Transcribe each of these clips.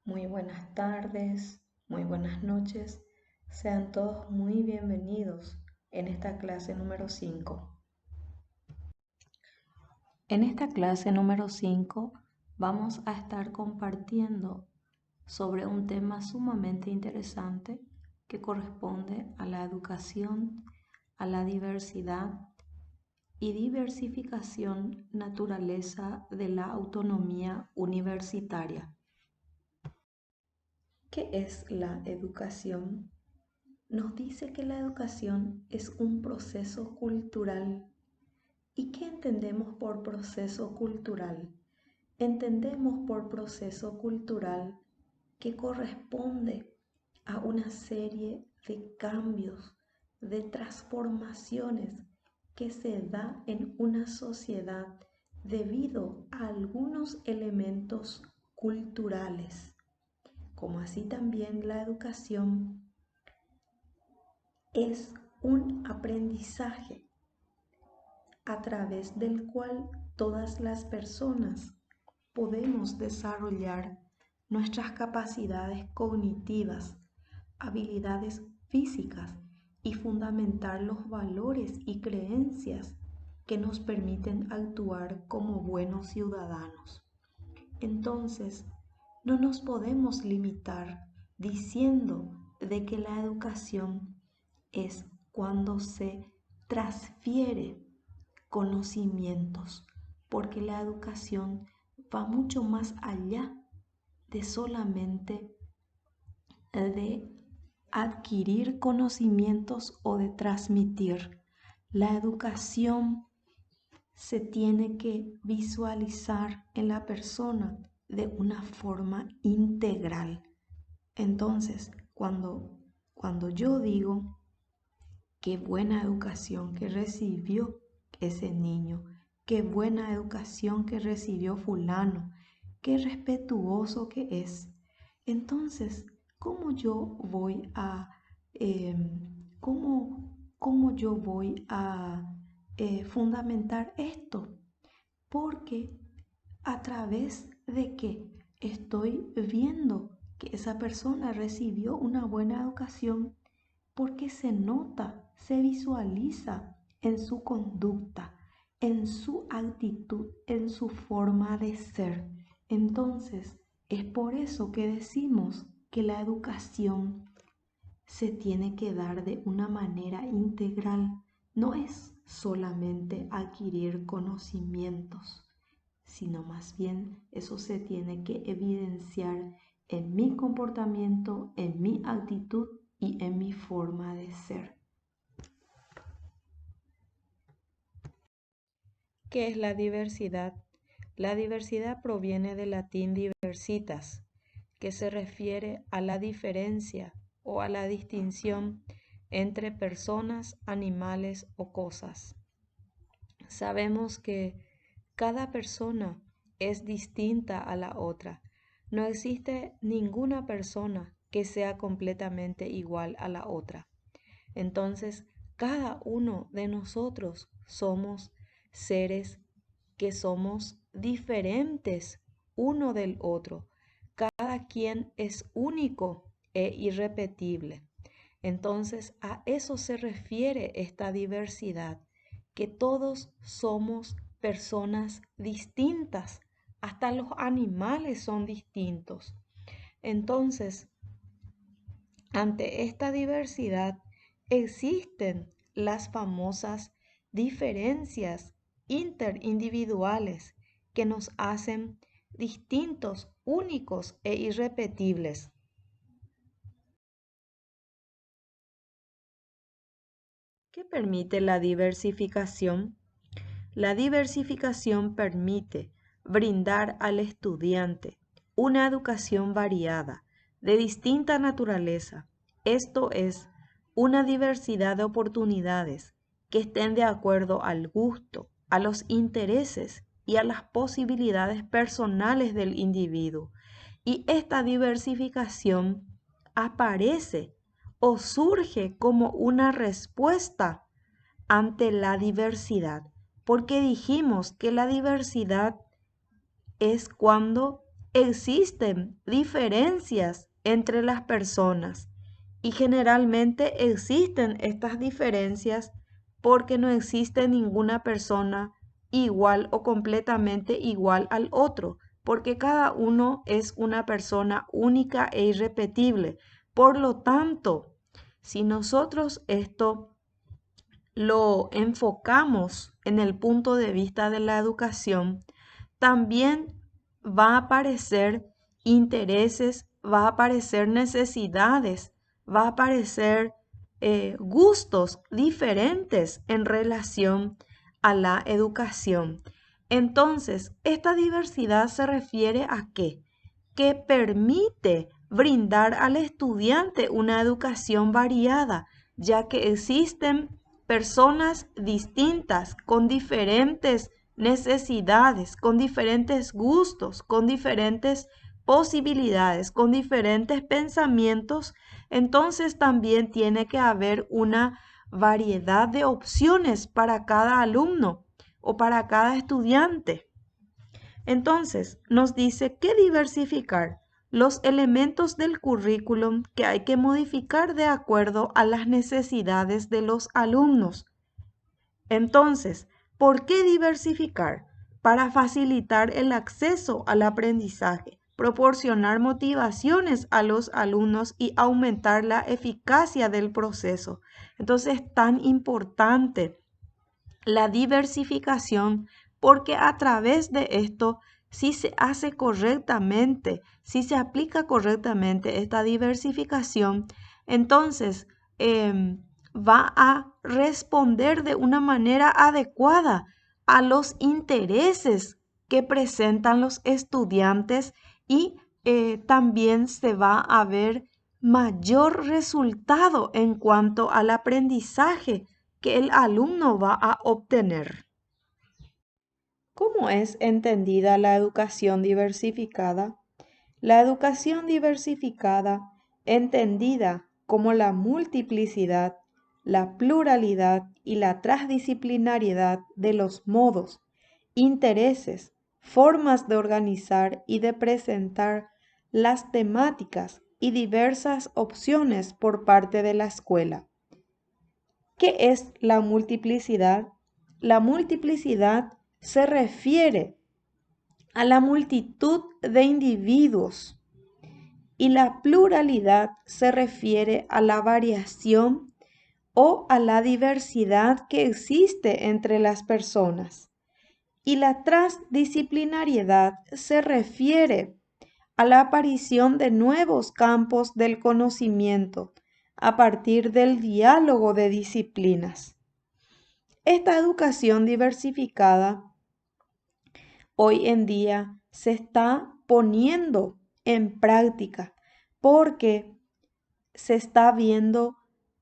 Muy buenas tardes, muy buenas noches. Sean todos muy bienvenidos en esta clase número 5. En esta clase número 5 vamos a estar compartiendo sobre un tema sumamente interesante que corresponde a la educación, a la diversidad y diversificación naturaleza de la autonomía universitaria. ¿Qué es la educación? Nos dice que la educación es un proceso cultural. ¿Y qué entendemos por proceso cultural? Entendemos por proceso cultural que corresponde a una serie de cambios, de transformaciones que se da en una sociedad debido a algunos elementos culturales, como así también la educación es un aprendizaje a través del cual todas las personas podemos desarrollar nuestras capacidades cognitivas, habilidades físicas y fundamentar los valores y creencias que nos permiten actuar como buenos ciudadanos. Entonces, no nos podemos limitar diciendo de que la educación es cuando se transfiere conocimientos, porque la educación va mucho más allá de solamente de adquirir conocimientos o de transmitir. La educación se tiene que visualizar en la persona de una forma integral. Entonces, cuando yo digo qué buena educación que recibió ese niño, qué buena educación que recibió fulano, qué respetuoso que es, entonces, ¿cómo yo voy a, cómo yo voy a fundamentar esto? Porque a través de que estoy viendo que esa persona recibió una buena educación, porque se nota, se visualiza en su conducta, en su actitud, en su forma de ser. Entonces, es por eso que decimos que la educación se tiene que dar de una manera integral. No es solamente adquirir conocimientos, sino más bien eso se tiene que evidenciar en mi comportamiento, en mi actitud y en mi forma de ser. ¿Qué es la diversidad? La diversidad proviene del latín diversitas, que se refiere a la diferencia o a la distinción entre personas, animales o cosas. Sabemos que cada persona es distinta a la otra. No existe ninguna persona que sea completamente igual a la otra. Entonces, cada uno de nosotros somos seres que somos diferentes uno del otro. Cada quien es único e irrepetible. Entonces, a eso se refiere esta diversidad, que todos somos personas distintas, hasta los animales son distintos. Entonces, ante esta diversidad existen las famosas diferencias interindividuales que nos hacen distintos, únicos e irrepetibles. ¿Qué permite la diversificación? La diversificación permite brindar al estudiante una educación variada, de distinta naturaleza, esto es, una diversidad de oportunidades que estén de acuerdo al gusto, a los intereses y a las posibilidades personales del individuo. Y esta diversificación aparece o surge como una respuesta ante la diversidad, porque dijimos que la diversidad es cuando existen diferencias entre las personas y generalmente existen estas diferencias porque no existe ninguna persona igual o completamente igual al otro, porque cada uno es una persona única e irrepetible. Por lo tanto, si nosotros esto lo enfocamos en el punto de vista de la educación, también va a aparecer intereses, va a aparecer necesidades, va a aparecer gustos diferentes en relación a la educación. Entonces, esta diversidad se refiere a qué? Que permite brindar al estudiante una educación variada, ya que existen personas distintas con diferentes necesidades, con diferentes gustos, con diferentes posibilidades, con diferentes pensamientos. Entonces también tiene que haber una variedad de opciones para cada alumno o para cada estudiante. Entonces, nos dice que diversificar los elementos del currículum que hay que modificar de acuerdo a las necesidades de los alumnos. Entonces, ¿por qué diversificar? Para facilitar el acceso al aprendizaje, proporcionar motivaciones a los alumnos y aumentar la eficacia del proceso. Entonces, es tan importante la diversificación porque a través de esto, si se hace correctamente, si se aplica correctamente esta diversificación, entonces va a responder de una manera adecuada a los intereses que presentan los estudiantes y también se va a ver mayor resultado en cuanto al aprendizaje que el alumno va a obtener. ¿Cómo es entendida la educación diversificada? La educación diversificada, entendida como la multiplicidad, la pluralidad y la transdisciplinariedad de los modos, intereses, formas de organizar y de presentar las temáticas y diversas opciones por parte de la escuela. ¿Qué es la multiplicidad? La multiplicidad se refiere a la multitud de individuos y la pluralidad se refiere a la variación o a la diversidad que existe entre las personas. Y la transdisciplinariedad se refiere a la aparición de nuevos campos del conocimiento a partir del diálogo de disciplinas. Esta educación diversificada hoy en día se está poniendo en práctica porque se está viendo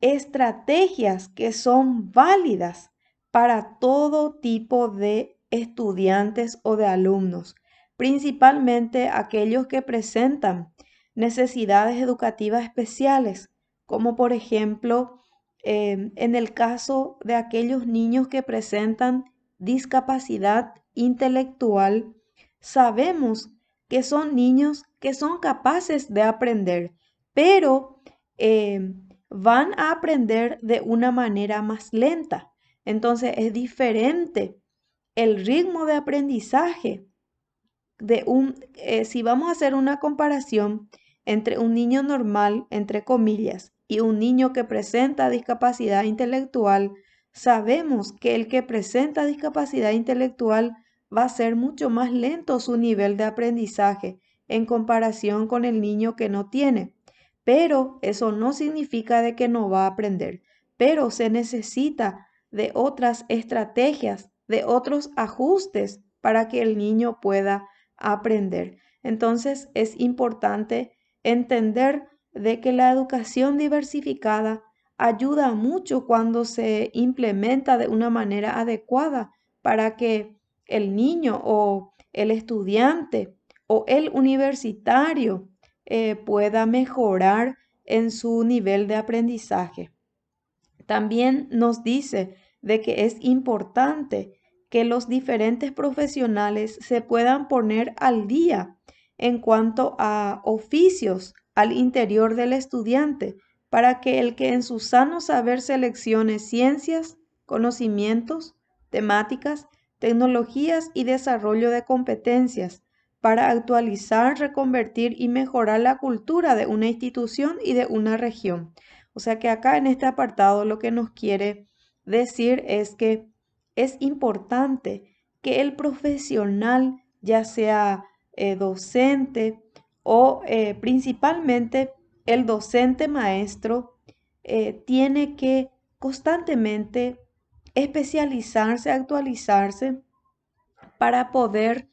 estrategias que son válidas para todo tipo de estudiantes o de alumnos, principalmente aquellos que presentan necesidades educativas especiales, como por ejemplo en el caso de aquellos niños que presentan discapacidad intelectual. Sabemos que son niños que son capaces de aprender, pero van a aprender de una manera más lenta. Entonces es diferente el ritmo de aprendizaje si vamos a hacer una comparación entre un niño normal, entre comillas, y un niño que presenta discapacidad intelectual, sabemos que el que presenta discapacidad intelectual va a ser mucho más lento su nivel de aprendizaje en comparación con el niño que no tiene. Pero eso no significa de que no va a aprender, pero se necesita de otras estrategias, de otros ajustes para que el niño pueda aprender. Entonces es importante entender de que la educación diversificada ayuda mucho cuando se implementa de una manera adecuada para que el niño o el estudiante o el universitario pueda mejorar en su nivel de aprendizaje. También nos dice de que es importante que los diferentes profesionales se puedan poner al día en cuanto a oficios al interior del estudiante, para que el que en su sano saber seleccione ciencias, conocimientos, temáticas, tecnologías y desarrollo de competencias para actualizar, reconvertir y mejorar la cultura de una institución y de una región. O sea que acá en este apartado lo que nos quiere decir es que es importante que el profesional, ya sea docente o principalmente el docente maestro, tiene que constantemente especializarse, actualizarse para poder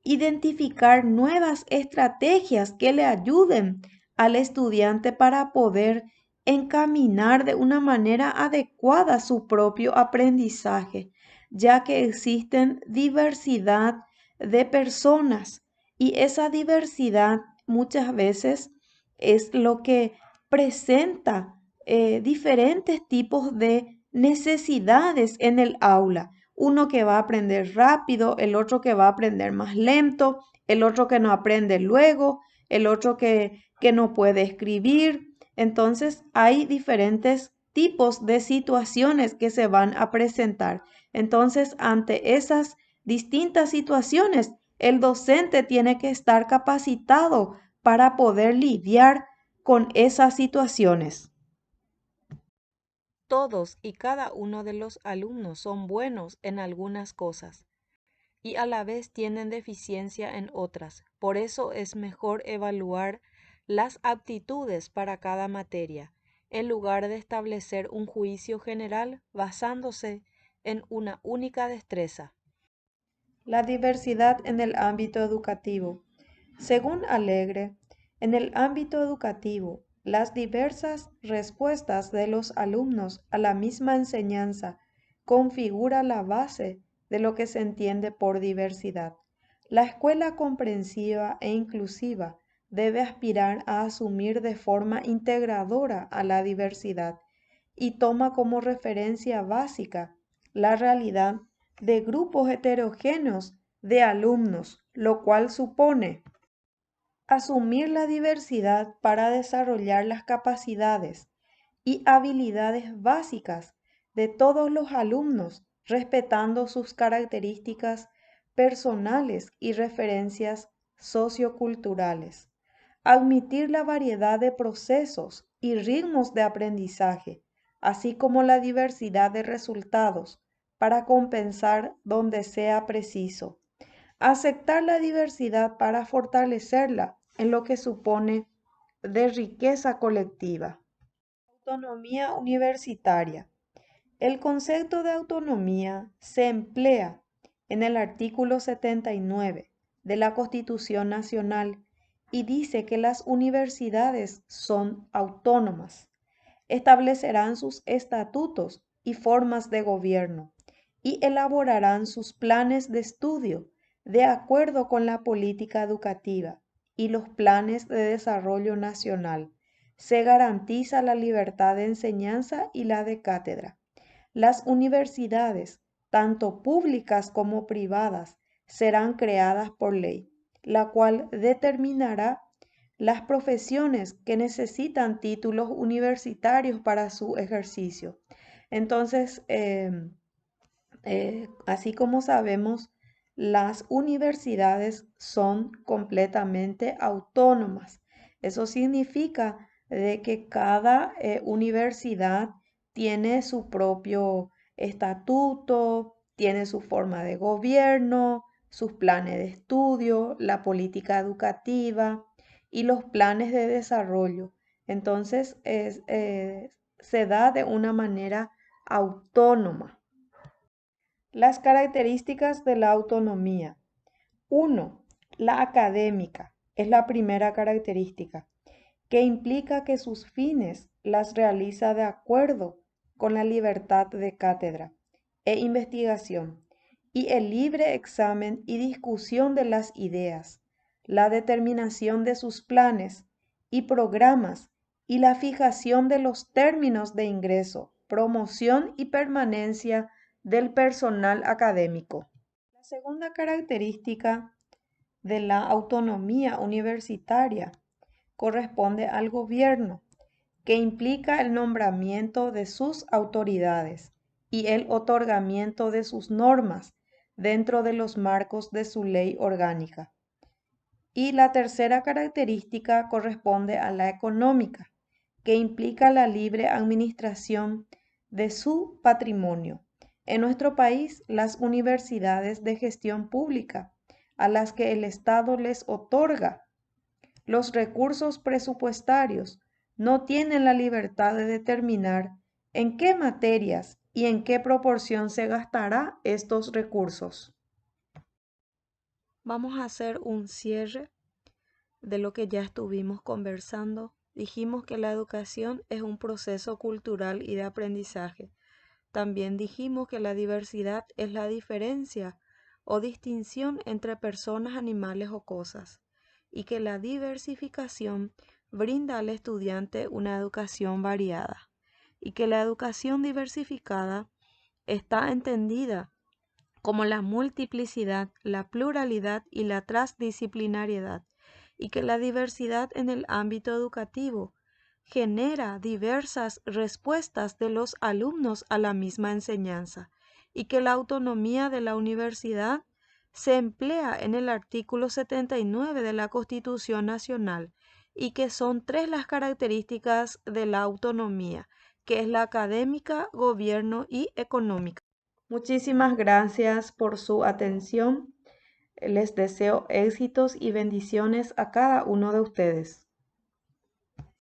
identificar nuevas estrategias que le ayuden al estudiante para poder encaminar de una manera adecuada su propio aprendizaje, ya que existen diversidad de personas y esa diversidad muchas veces es lo que presenta diferentes tipos de necesidades en el aula. Uno que va a aprender rápido, el otro que va a aprender más lento, el otro que no aprende luego, el otro que no puede escribir. Entonces hay diferentes tipos de situaciones que se van a presentar. Entonces, ante esas distintas situaciones, el docente tiene que estar capacitado para poder lidiar con esas situaciones. Todos y cada uno de los alumnos son buenos en algunas cosas y a la vez tienen deficiencia en otras. Por eso es mejor evaluar las aptitudes para cada materia, en lugar de establecer un juicio general basándose en una única destreza. La diversidad en el ámbito educativo. Según Alegre, en el ámbito educativo, las diversas respuestas de los alumnos a la misma enseñanza configura la base de lo que se entiende por diversidad. La escuela comprensiva e inclusiva debe aspirar a asumir de forma integradora a la diversidad y toma como referencia básica la realidad de grupos heterogéneos de alumnos, lo cual supone asumir la diversidad para desarrollar las capacidades y habilidades básicas de todos los alumnos, respetando sus características personales y referencias socioculturales. Admitir la variedad de procesos y ritmos de aprendizaje, así como la diversidad de resultados, para compensar donde sea preciso. Aceptar la diversidad para fortalecerla en lo que supone de riqueza colectiva. Autonomía universitaria. El concepto de autonomía se emplea en el artículo 79 de la Constitución Nacional y dice que las universidades son autónomas, establecerán sus estatutos y formas de gobierno y elaborarán sus planes de estudio de acuerdo con la política educativa y los planes de desarrollo nacional. Se garantiza la libertad de enseñanza y la de cátedra. Las universidades, tanto públicas como privadas, serán creadas por ley, la cual determinará las profesiones que necesitan títulos universitarios para su ejercicio. Entonces, así como sabemos, las universidades son completamente autónomas. Eso significa de que cada universidad tiene su propio estatuto, tiene su forma de gobierno, sus planes de estudio, la política educativa y los planes de desarrollo. Entonces, se da de una manera autónoma. Las características de la autonomía. 1. La académica es la primera característica, que implica que sus fines las realiza de acuerdo con la libertad de cátedra e investigación y el libre examen y discusión de las ideas, la determinación de sus planes y programas y la fijación de los términos de ingreso, promoción y permanencia del personal académico. La segunda característica de la autonomía universitaria corresponde al gobierno, que implica el nombramiento de sus autoridades y el otorgamiento de sus normas dentro de los marcos de su ley orgánica. Y la tercera característica corresponde a la económica, que implica la libre administración de su patrimonio. En nuestro país, las universidades de gestión pública, a las que el Estado les otorga los recursos presupuestarios, no tienen la libertad de determinar en qué materias y en qué proporción se gastará estos recursos. Vamos a hacer un cierre de lo que ya estuvimos conversando. Dijimos que la educación es un proceso cultural y de aprendizaje. También dijimos que la diversidad es la diferencia o distinción entre personas, animales o cosas, y que la diversificación brinda al estudiante una educación variada, y que la educación diversificada está entendida como la multiplicidad, la pluralidad y la transdisciplinariedad, y que la diversidad en el ámbito educativo genera diversas respuestas de los alumnos a la misma enseñanza, y que la autonomía de la universidad se emplea en el artículo 79 de la Constitución Nacional, y que son tres las características de la autonomía, que es la académica, gobierno y económica. Muchísimas gracias por su atención. Les deseo éxitos y bendiciones a cada uno de ustedes.